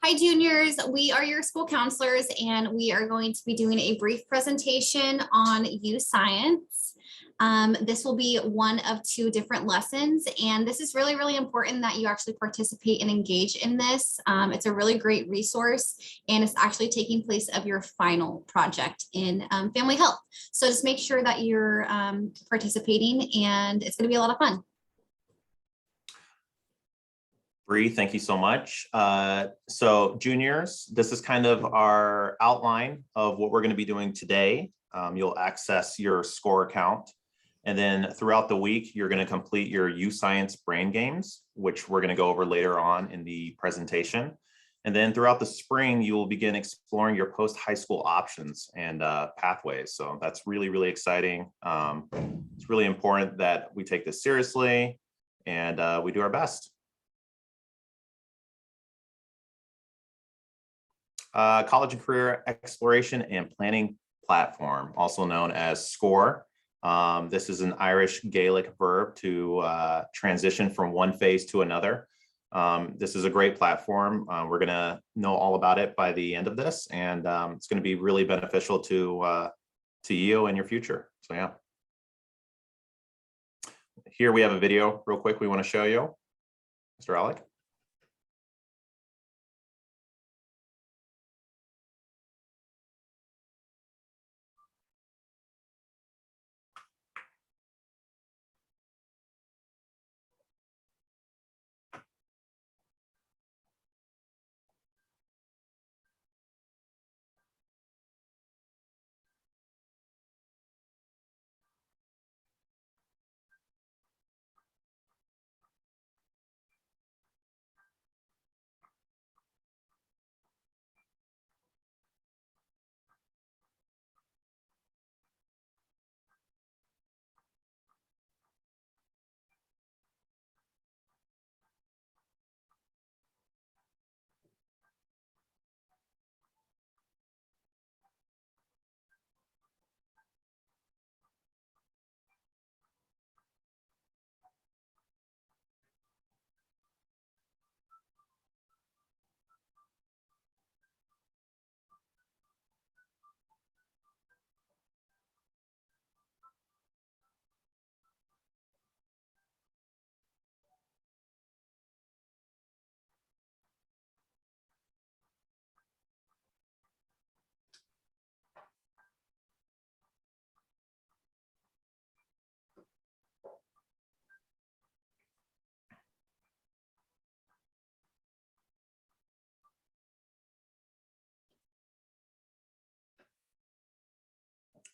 Hi, juniors. We are your school counselors, and we are going to be doing a brief presentation on U Science. This will be one of 2 different lessons, and this is really, really important that you actually participate and engage in this. It's a really great resource, and it's actually taking place of your final project in family health. So just make sure that you're participating, and it's going to be a lot of fun. Bree, thank you so much. So juniors, this is kind of our outline of what we're going to be doing today. You'll access your SCOIR account, and then throughout the week, you're going to complete your U Science brain games, which we're going to go over later on in the presentation. And then throughout the spring, you will begin exploring your post-high school options and pathways. So that's really, really exciting. It's really important that we take this seriously and we do our best. College and Career Exploration and Planning Platform, also known as SCOIR. This is an Irish Gaelic verb to transition from one phase to another. This is a great platform. We're going to know all about it by the end of this, and it's going to be really beneficial to you and your future. So yeah. Here we have a video real quick we want to show you. Mr. Alec.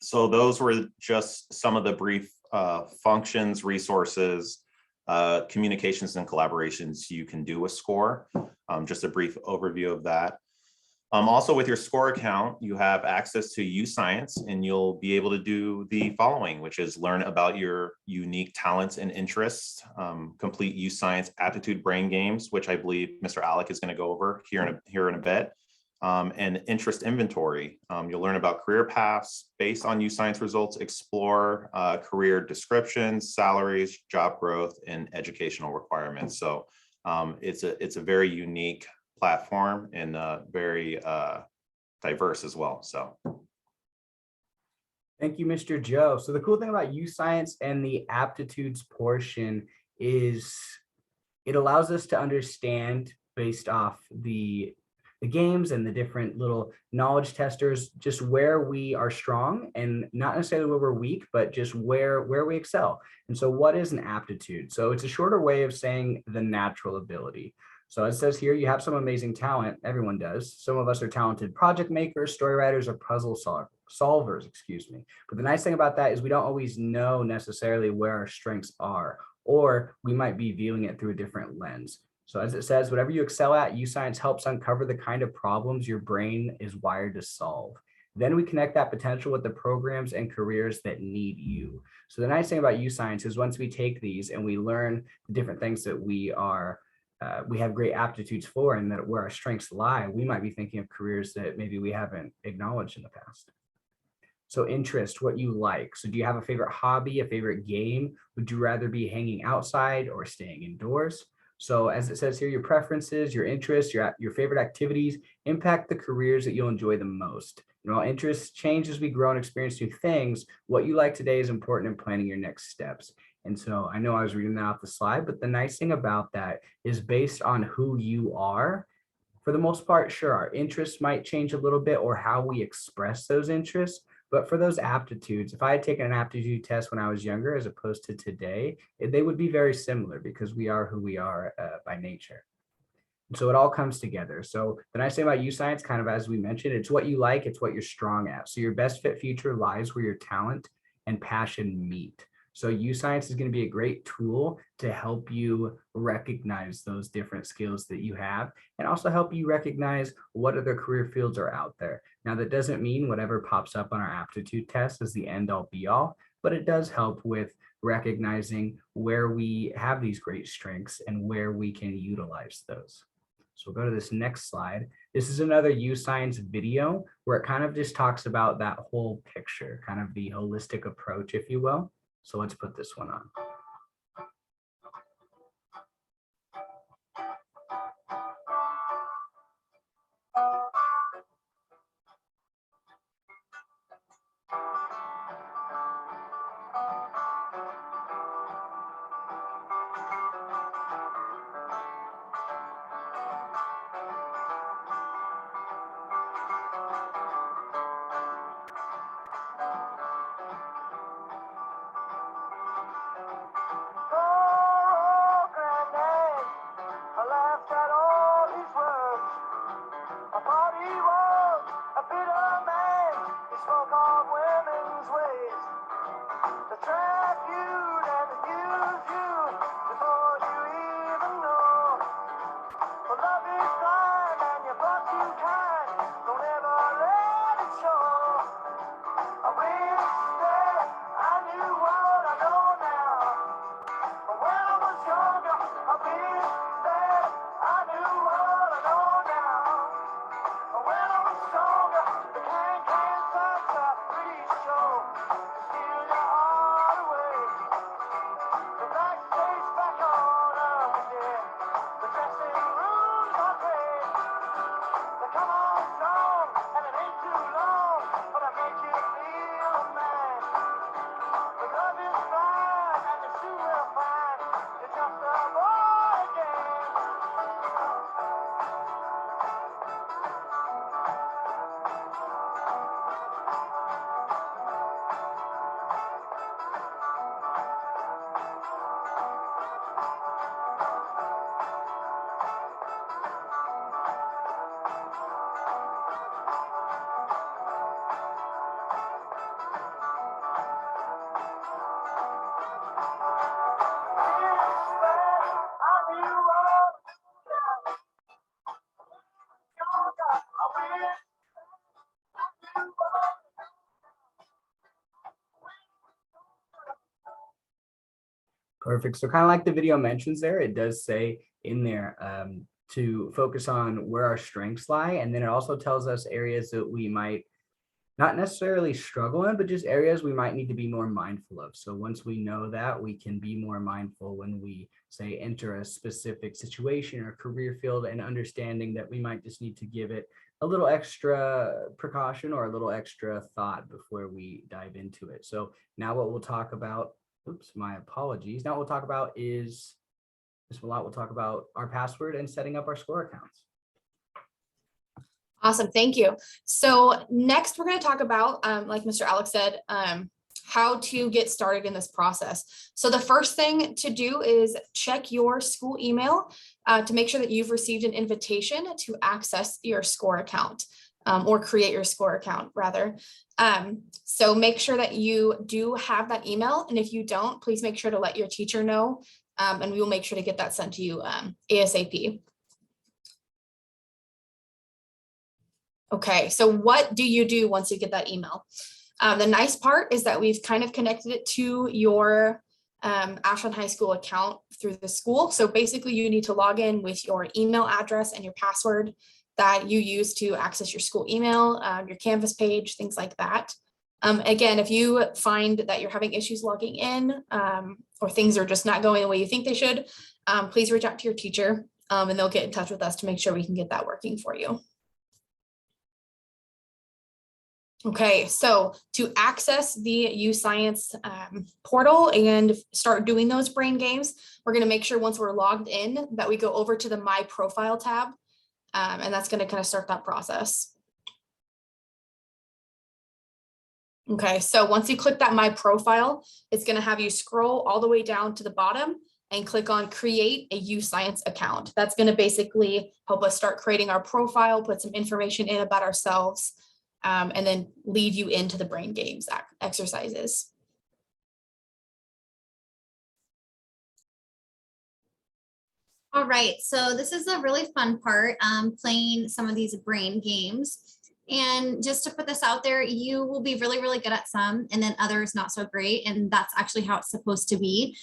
So those were just some of the brief functions, resources, communications and collaborations you can do with SCOIR. Just a brief overview of that. Also with your SCOIR account, you have access to U Science, and you'll be able to do the following, which is learn about your unique talents and interests, complete U Science aptitude brain games, which I believe Mr. Alec is going to go over here in a bit. And interest inventory. You'll learn about career paths based on U Science results, explore career descriptions, salaries, job growth, and educational requirements. So it's a very unique platform and very diverse as well. So. Thank you, Mr. Joe. So the cool thing about U Science and the aptitudes portion is it allows us to understand based off the games and the different little knowledge testers, just where we are strong and not necessarily where we're weak, but just where we excel. And so what is an aptitude? So it's a shorter way of saying the natural ability. So it says here, you have some amazing talent. Everyone does. Some of us are talented project makers, story writers, or puzzle solvers, excuse me. But the nice thing about that is we don't always know necessarily where our strengths are, or we might be viewing it through a different lens. So as it says, whatever you excel at, U Science helps uncover the kind of problems your brain is wired to solve. Then we connect that potential with the programs and careers that need you. So the nice thing about U Science is once we take these and we learn the different things that we have great aptitudes for and that where our strengths lie, we might be thinking of careers that maybe we haven't acknowledged in the past. So interest, what you like. So do you have a favorite hobby, a favorite game? Would you rather be hanging outside or staying indoors? So as it says here, your preferences, your interests, your favorite activities impact the careers that you'll enjoy the most. Interests change as we grow and experience new things. What you like today is important in planning your next steps. And so I know I was reading that off the slide, but the nice thing about that is based on who you are. For the most part, sure, our interests might change a little bit or how we express those interests. But for those aptitudes, if I had taken an aptitude test when I was younger as opposed to today, they would be very similar because we are who we are by nature. So it all comes together. So the nice thing about U Science, kind of as we mentioned, it's what you like, it's what you're strong at. So your best fit future lies where your talent and passion meet. So U Science is going to be a great tool to help you recognize those different skills that you have and also help you recognize what other career fields are out there. Now, that doesn't mean whatever pops up on our aptitude test is the end all be all, but it does help with recognizing where we have these great strengths and where we can utilize those. So we'll go to this next slide. This is another U Science video where it kind of just talks about that whole picture, kind of the holistic approach, if you will. So let's put this one on. Perfect. So kind of like the video mentions there, it does say in there to focus on where our strengths lie. And then it also tells us areas that we might not necessarily struggle in, but just areas we might need to be more mindful of. So once we know that, we can be more mindful when we say enter a specific situation or career field, and understanding that we might just need to give it a little extra precaution or a little extra thought before we dive into it. So now what we'll talk about, oops, my apologies. Now what we'll talk about is, we'll talk about our password and setting up our SCOIR accounts. Awesome, thank you. So next we're going to talk about, like Mr. Alex said, how to get started in this process. So the first thing to do is check your school email to make sure that you've received an invitation to access your SCOIR account, or create your SCOIR account rather. So make sure that you do have that email. And if you don't, please make sure to let your teacher know, and we will make sure to get that sent to you ASAP. Okay, so what do you do once you get that email? The nice part is that we've kind of connected it to your Ashland High School account through the school. So basically you need to log in with your email address and your password that you use to access your school email, your Canvas page, things like that. Again, if you find that you're having issues logging in, or things are just not going the way you think they should, please reach out to your teacher and they'll get in touch with us to make sure we can get that working for you. Okay, so to access the UScience portal and start doing those brain games, we're going to make sure once we're logged in that we go over to the My Profile tab, and that's going to kind of start that process. Okay, so once you click that My Profile, it's going to have you scroll all the way down to the bottom and click on Create a UScience account. That's going to basically help us start creating our profile, put some information in about ourselves, and then lead you into the brain games exercises. All right, so this is a really fun part, playing some of these brain games. And just to put this out there, you will be really, really good at some and then others not so great. And that's actually how it's supposed to be.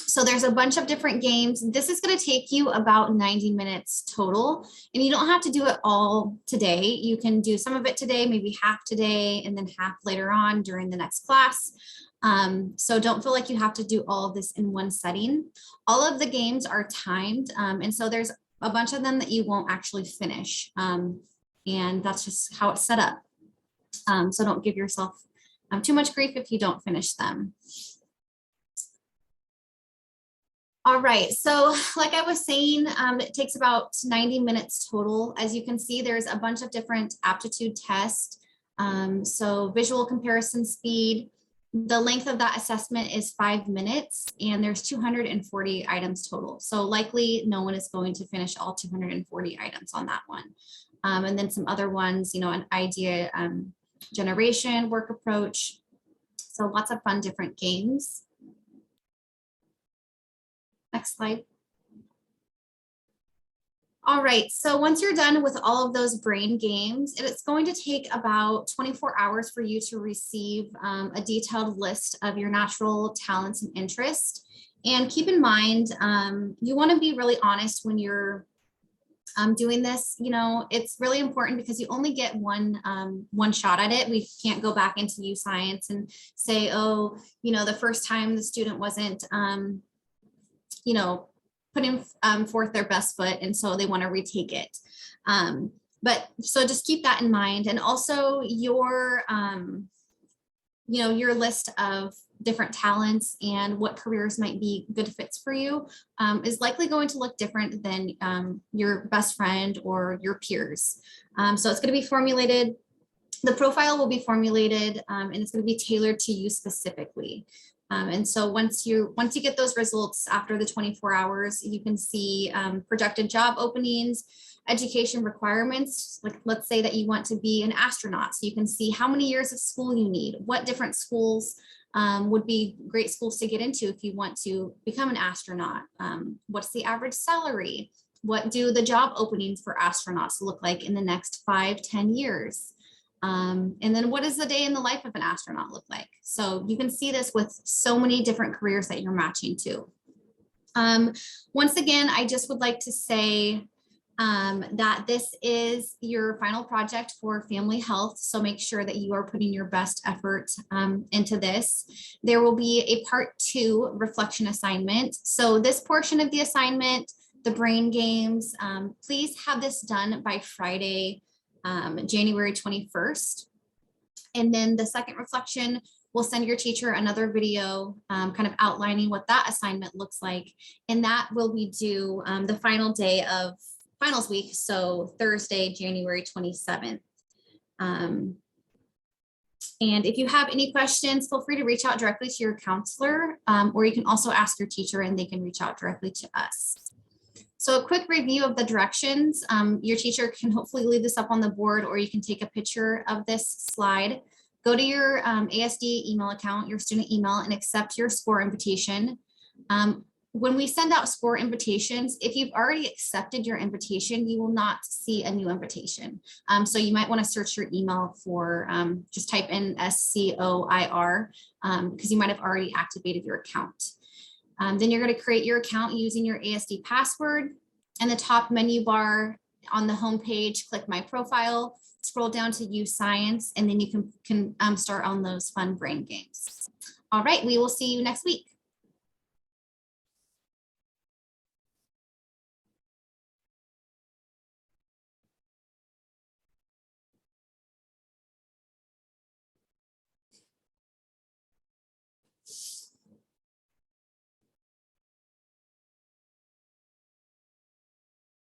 So there's a bunch of different games. This is going to take you about 90 minutes total, and you don't have to do it all today. You can do some of it today, maybe half today, and then half later on during the next class. So don't feel like you have to do all of this in one setting. All of the games are timed, and so there's a bunch of them that you won't actually finish, and that's just how it's set up. So don't give yourself too much grief if you don't finish them. All right, so like I was saying, it takes about 90 minutes total. As you can see, there's a bunch of different aptitude tests. So visual comparison speed, the length of that assessment is 5 minutes, and there's 240 items total. So likely no one is going to finish all 240 items on that one. And then some other ones, you know, an idea generation, work approach. So lots of fun different games. Next slide. All right, so once you're done with all of those brain games, it's going to take about 24 hours for you to receive a detailed list of your natural talents and interests. And keep in mind, you want to be really honest when you're doing this. You know, it's really important because you only get one shot at it. We can't go back into UScience and say, oh, you know, the first time the student wasn't you know, putting forth their best foot, and so they want to retake it. But so just keep that in mind. And also your, you know, your list of different talents and what careers might be good fits for you is likely going to look different than your best friend or your peers. So it's going to be formulated. The profile will be formulated and it's going to be tailored to you specifically. And so once you get those results after the 24 hours, you can see projected job openings, education requirements. Like, let's say that you want to be an astronaut. So you can see how many years of school you need, what different schools would be great schools to get into if you want to become an astronaut. What's the average salary? What do the job openings for astronauts look like in the next 5-10 years? And then what does the day in the life of an astronaut look like? So you can see this with so many different careers that you're matching to. Once again, I just would like to say that this is your final project for family health. So make sure that you are putting your best effort into this. There will be a part 2 reflection assignment. So this portion of the assignment, the brain games, please have this done by Friday, January 21st. And then the second reflection, we'll send your teacher another video kind of outlining what that assignment looks like. And that will be due the final day of finals week, so Thursday, January 27th. And if you have any questions, feel free to reach out directly to your counselor, or you can also ask your teacher and they can reach out directly to us. So a quick review of the directions. Your teacher can hopefully leave this up on the board, or you can take a picture of this slide. Go to your ASD email account, your student email, and accept your SCOIR invitation. When we send out SCOIR invitations, if you've already accepted your invitation, you will not see a new invitation. So you might want to search your email for, just type in SCOIR, because you might have already activated your account. Then you're going to create your account using your ASD password. In the top menu bar on the home page, click My Profile, scroll down to UScience, and then you can start on those fun brain games. All right, we will see you next week.